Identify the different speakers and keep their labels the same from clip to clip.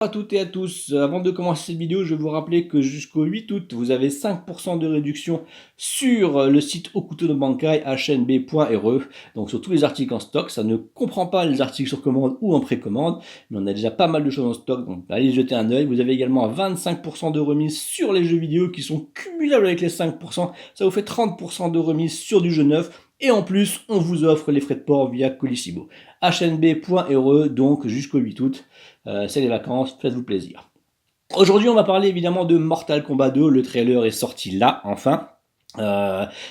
Speaker 1: Bonjour à toutes et à tous, avant de commencer cette vidéo, je vais vous rappeler que jusqu'au 8 août, vous avez 5% de réduction sur le site Hokuto no Bankai hnb.re, donc sur tous les articles en stock. Ça ne comprend pas les articles sur commande ou en précommande, mais on a déjà pas mal de choses en stock, donc allez jeter un œil. Vous avez également 25% de remise sur les jeux vidéo qui sont cumulables avec les 5%, ça vous fait 30% de remise sur du jeu neuf. Et en plus, on vous offre les frais de port via Colissimo. hnb.re, donc jusqu'au 8 août. C'est les vacances, faites-vous plaisir. Aujourd'hui, on va parler évidemment de Mortal Kombat 2. Le trailer est sorti là, enfin.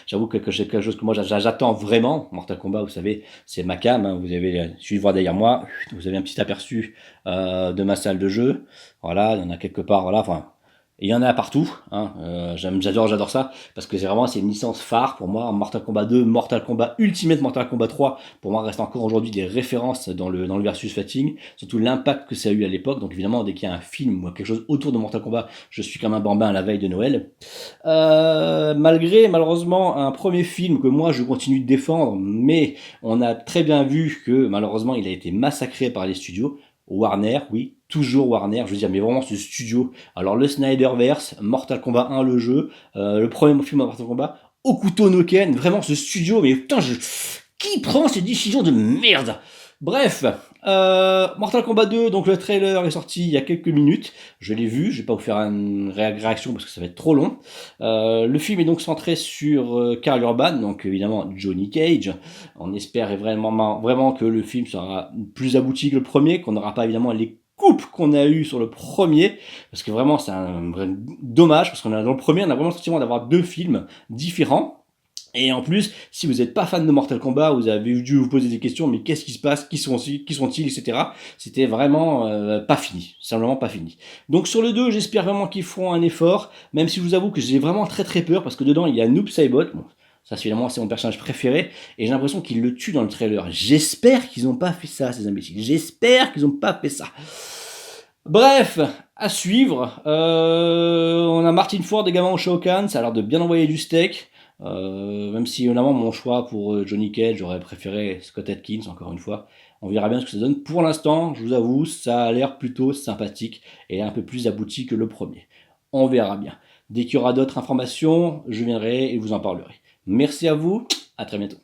Speaker 1: J'avoue que c'est quelque chose que moi j'attends vraiment. Mortal Kombat, vous savez, c'est ma cam. Hein. Vous avez, il suffit de voir derrière moi, vous avez un petit aperçu de ma salle de jeu. Voilà, il y en a quelque part. Voilà, enfin, il y en a partout. Hein. J'adore ça parce que c'est une licence phare pour moi. Mortal Kombat 2, Mortal Kombat Ultimate, Mortal Kombat 3, pour moi reste encore aujourd'hui des références dans le versus fighting. Surtout l'impact que ça a eu à l'époque. Donc évidemment, dès qu'il y a un film ou quelque chose autour de Mortal Kombat, je suis comme un bambin à la veille de Noël. Malgré malheureusement un premier film que moi je continue de défendre, mais on a très bien vu que malheureusement il a été massacré par les studios. Warner, oui, toujours Warner, je veux dire, mais vraiment ce studio. Alors le Snyderverse, Mortal Kombat 1 le jeu, le premier film de Mortal Kombat, Hokuto no Ken, vraiment ce studio, mais putain, qui prend ces décisions de merde? Bref, Mortal Kombat 2, donc le trailer est sorti il y a quelques minutes. Je l'ai vu, je vais pas vous faire une réaction parce que ça va être trop long. Le film est donc centré sur Karl Urban, donc évidemment Johnny Cage. On espère vraiment que le film sera plus abouti que le premier, qu'on n'aura pas évidemment les coupes qu'on a eu sur le premier, parce que vraiment c'est un vrai dommage, parce qu'on a dans le premier on a vraiment le sentiment d'avoir deux films différents. Et en plus, si vous n'êtes pas fan de Mortal Kombat, vous avez dû vous poser des questions, mais qu'est-ce qui se passe, qui sont-ils, etc. C'était vraiment pas fini, simplement pas fini. Donc sur le 2, j'espère vraiment qu'ils feront un effort, même si je vous avoue que j'ai vraiment très peur, parce que dedans il y a Noob Saibot, bon, ça finalement c'est mon personnage préféré, et j'ai l'impression qu'ils le tuent dans le trailer. J'espère qu'ils n'ont pas fait ça, ces imbéciles, j'espère qu'ils n'ont pas fait ça. Bref, à suivre, on a Martin Ford également au Shao Kahn, ça a l'air de bien envoyer du steak. Même si honnêtement mon choix pour Johnny Cage, j'aurais préféré Scott Adkins encore une fois. On verra bien ce que ça donne. Pour l'instant, je vous avoue, ça a l'air plutôt sympathique et un peu plus abouti que le premier. On verra bien. Dès qu'il y aura d'autres informations, je viendrai et vous en parlerai. Merci à vous, à très bientôt.